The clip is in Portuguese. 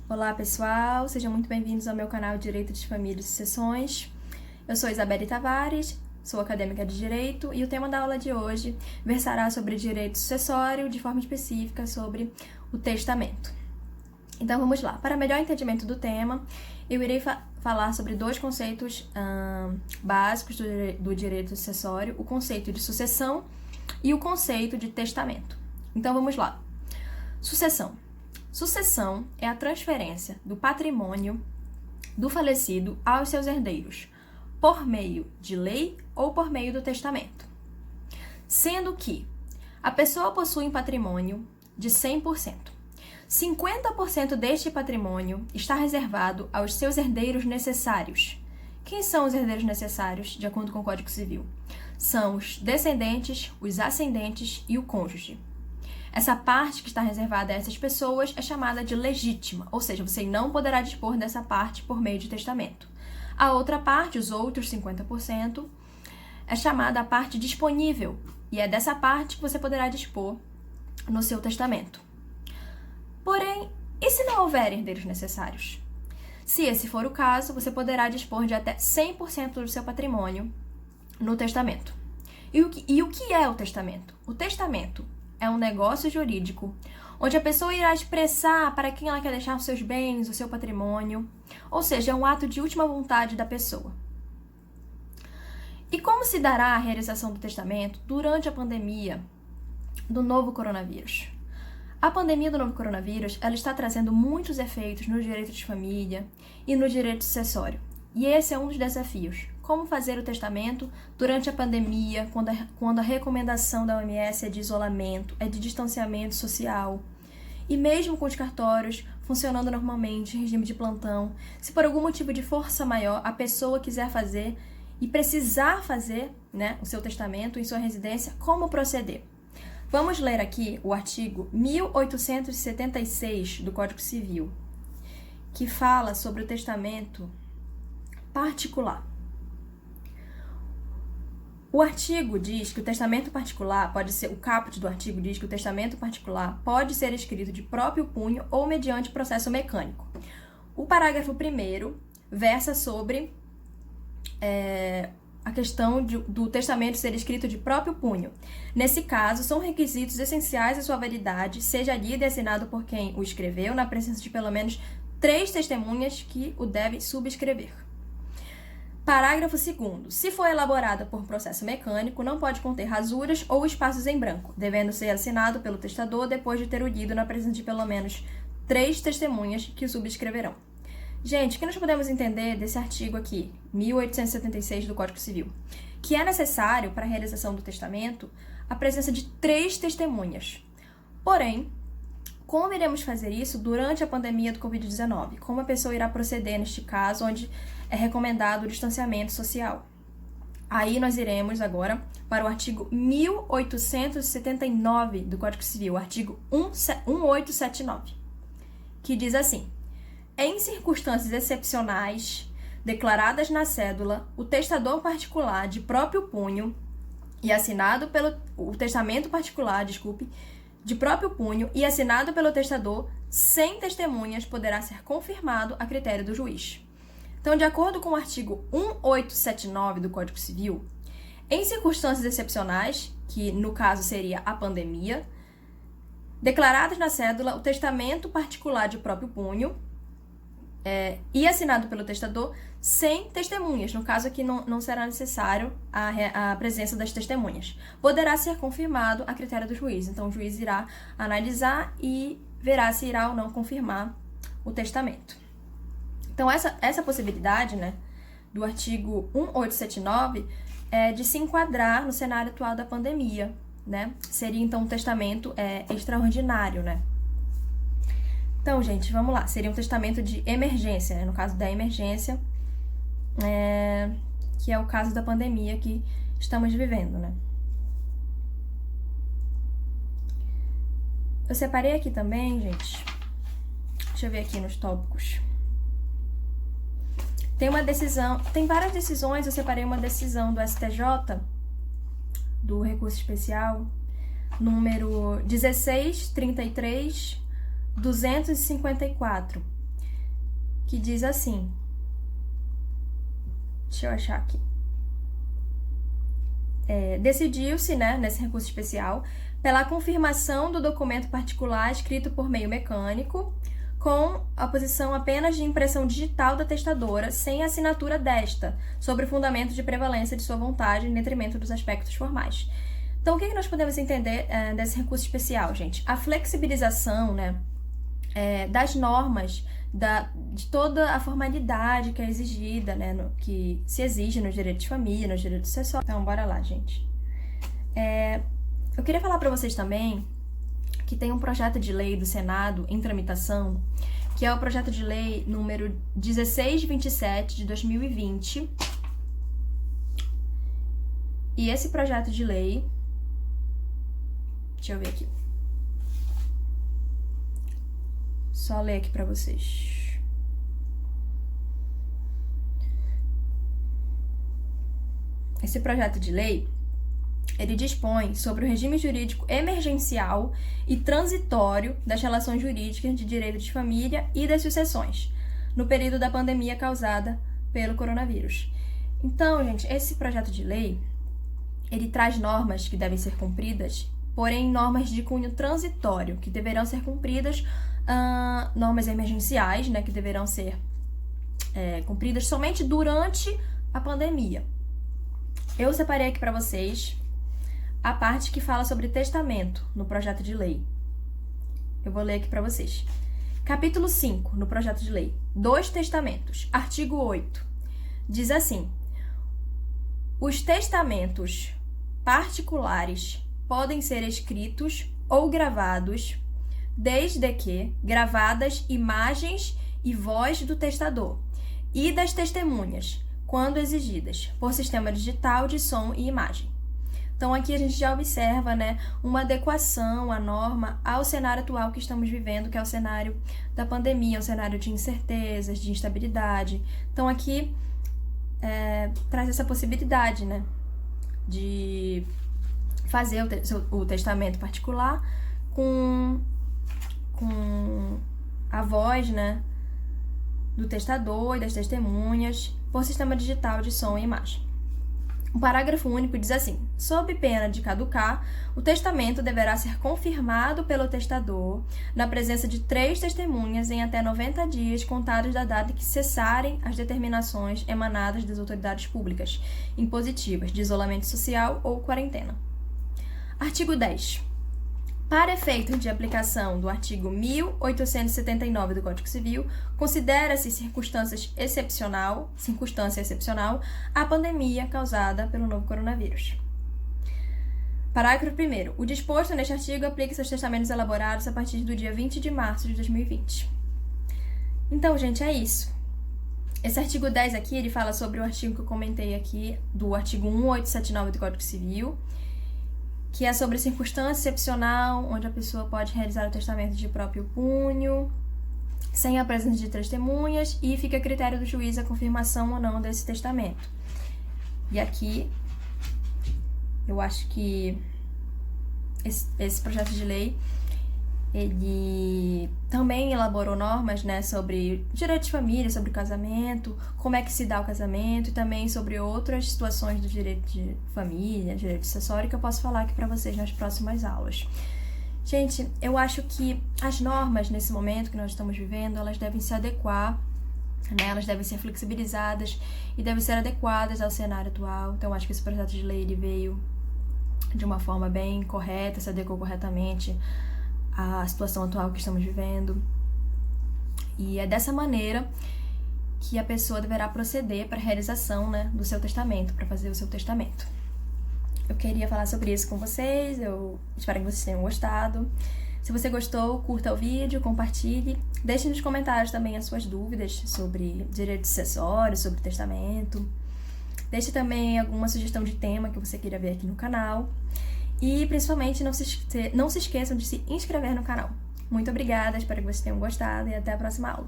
Olá pessoal, sejam muito bem-vindos ao meu canal Direito de Família e Sucessões. Eu sou Isabelle Tavares, sou acadêmica de Direito e o tema da aula de hoje versará sobre direito sucessório, de forma específica sobre o testamento. Então vamos lá, para melhor entendimento do tema, eu irei falar sobre dois conceitos básicos do direito sucessório, o conceito de sucessão e o conceito de testamento. Então vamos lá. Sucessão. Sucessão é a transferência do patrimônio do falecido aos seus herdeiros, por meio de lei ou por meio do testamento. Sendo que a pessoa possui um patrimônio de 100%. 50% deste patrimônio está reservado aos seus herdeiros necessários. Quem são os herdeiros necessários, de acordo com o Código Civil? São os descendentes, os ascendentes e o cônjuge. Essa parte que está reservada a essas pessoas é chamada de legítima, ou seja, você não poderá dispor dessa parte por meio de testamento. A outra parte, os outros 50%, é chamada a parte disponível, e é dessa parte que você poderá dispor no seu testamento. Porém, e se não houver herdeiros necessários? Se esse for o caso, você poderá dispor de até 100% do seu patrimônio no testamento. E o que é o testamento? O testamento é um negócio jurídico onde a pessoa irá expressar para quem ela quer deixar os seus bens, o seu patrimônio, ou seja, é um ato de última vontade da pessoa. E como se dará a realização do testamento durante a pandemia do novo coronavírus? A pandemia do novo coronavírus, ela está trazendo muitos efeitos no direito de família e no direito sucessório. E esse é um dos desafios. Como fazer o testamento durante a pandemia, quando a recomendação da OMS é de isolamento, é de distanciamento social. E mesmo com os cartórios funcionando normalmente, em regime de plantão, se por algum motivo de força maior a pessoa quiser fazer e precisar fazer, o seu testamento em sua residência, como proceder? Vamos ler aqui o artigo 1876 do Código Civil, que fala sobre o testamento particular. O artigo diz que o testamento particular o caput do artigo diz que o testamento particular pode ser escrito de próprio punho ou mediante processo mecânico. O parágrafo 1º versa sobre a questão do testamento ser escrito de próprio punho. Nesse caso, são requisitos essenciais à sua validade, seja lido e assinado por quem o escreveu, na presença de pelo menos 3 testemunhas que o devem subscrever. Parágrafo 2º. Se for elaborada por processo mecânico, não pode conter rasuras ou espaços em branco, devendo ser assinado pelo testador depois de ter o lido na presença de pelo menos 3 testemunhas que o subscreverão. Gente, o que nós podemos entender desse artigo aqui, 1876 do Código Civil? Que é necessário, para a realização do testamento, a presença de 3 testemunhas. Porém, como iremos fazer isso durante a pandemia do Covid-19? Como a pessoa irá proceder neste caso, onde é recomendado o distanciamento social? Aí nós iremos agora para o artigo 1879 do Código Civil, o artigo 1879, que diz assim: em circunstâncias excepcionais declaradas na cédula, o testador particular de próprio punho e assinado o testamento particular, de próprio punho e assinado pelo testador, sem testemunhas, poderá ser confirmado a critério do juiz. Então, de acordo com o artigo 1879 do Código Civil, em circunstâncias excepcionais, que no caso seria a pandemia, declaradas na cédula, o testamento particular de próprio punho e assinado pelo testador, sem testemunhas, no caso aqui não será necessário a presença das testemunhas. Poderá ser confirmado a critério do juiz. Então, o juiz irá analisar e verá se irá ou não confirmar o testamento. Então, essa possibilidade, do artigo 1879 é de se enquadrar no cenário atual da pandemia, Seria, então, um testamento extraordinário, Então, gente, vamos lá. Seria um testamento de emergência, no caso da emergência, que é o caso da pandemia que estamos vivendo, Eu separei aqui também, gente. Deixa eu ver aqui nos tópicos. Tem várias decisões, eu separei uma decisão do STJ, do recurso especial, número 1633 254, que diz assim. Deixa eu achar aqui. Decidiu-se, né, nesse recurso especial, pela confirmação do documento particular escrito por meio mecânico, com a posição apenas de impressão digital da testadora, sem assinatura desta, sobre o fundamento de prevalência de sua vontade em detrimento dos aspectos formais. Então, o que nós podemos entender desse recurso especial, gente? A flexibilização, né, das normas, de toda a formalidade que é exigida, né, que se exige nos direitos de família, nos direitos sucessórios. Então, bora lá, gente. Eu queria falar para vocês também que tem um projeto de lei do Senado em tramitação, que é o projeto de lei número 1627 de 2020. E esse projeto de lei, deixa eu ver aqui. Só ler aqui para vocês. Esse projeto de lei, ele dispõe sobre o regime jurídico emergencial e transitório das relações jurídicas de direito de família e das sucessões, no período da pandemia causada pelo coronavírus. Então, gente, esse projeto de lei, ele traz normas que devem ser cumpridas, porém normas de cunho transitório, que deverão ser cumpridas, normas emergenciais, né, que deverão ser cumpridas somente durante a pandemia. Eu separei aqui para vocês a parte que fala sobre testamento no projeto de lei. Eu vou ler aqui para vocês. Capítulo 5, no projeto de lei. 2 testamentos. Artigo 8. Diz assim: os testamentos particulares podem ser escritos ou gravados, desde que gravadas imagens e voz do testador e das testemunhas, quando exigidas, por sistema digital de som e imagem. Então, aqui a gente já observa, né, uma adequação à norma ao cenário atual que estamos vivendo, que é o cenário da pandemia, um cenário de incertezas, de instabilidade. Então, aqui traz essa possibilidade, né, de fazer o testamento particular com a voz, né, do testador e das testemunhas por sistema digital de som e imagem. O parágrafo único diz assim: sob pena de caducar, o testamento deverá ser confirmado pelo testador na presença de 3 testemunhas em até 90 dias contados da data em que cessarem as determinações emanadas das autoridades públicas impositivas de isolamento social ou quarentena. Artigo 10. Para efeito de aplicação do artigo 1879 do Código Civil, considera-se circunstância excepcional a pandemia causada pelo novo coronavírus. Parágrafo 1º. O disposto neste artigo aplica-se aos testamentos elaborados a partir do dia 20 de março de 2020. Então, gente, é isso. Esse artigo 10 aqui, ele fala sobre o artigo que eu comentei aqui, do artigo 1879 do Código Civil, que é sobre circunstância excepcional, onde a pessoa pode realizar o testamento de próprio punho, sem a presença de testemunhas, e fica a critério do juiz a confirmação ou não desse testamento. E aqui, eu acho que esse projeto de lei, ele também elaborou normas, né, sobre direito de família, sobre casamento, como é que se dá o casamento, e também sobre outras situações do direito de família, direito sucessório, que eu posso falar aqui para vocês nas próximas aulas. Gente, eu acho que as normas, nesse momento que nós estamos vivendo, elas devem se adequar, né, elas devem ser flexibilizadas e devem ser adequadas ao cenário atual. Então, eu acho que esse projeto de lei, ele veio de uma forma bem correta, se adequou corretamente a situação atual que estamos vivendo. E é dessa maneira que a pessoa deverá proceder para a realização, né, do seu testamento, para fazer o seu testamento. Eu queria falar sobre isso com vocês, eu espero que vocês tenham gostado. Se você gostou, curta o vídeo, compartilhe. Deixe nos comentários também as suas dúvidas sobre direito sucessório, sobre testamento. Deixe também alguma sugestão de tema que você queira ver aqui no canal. E, principalmente, não se esqueçam de se inscrever no canal. Muito obrigada, espero que vocês tenham gostado e até a próxima aula.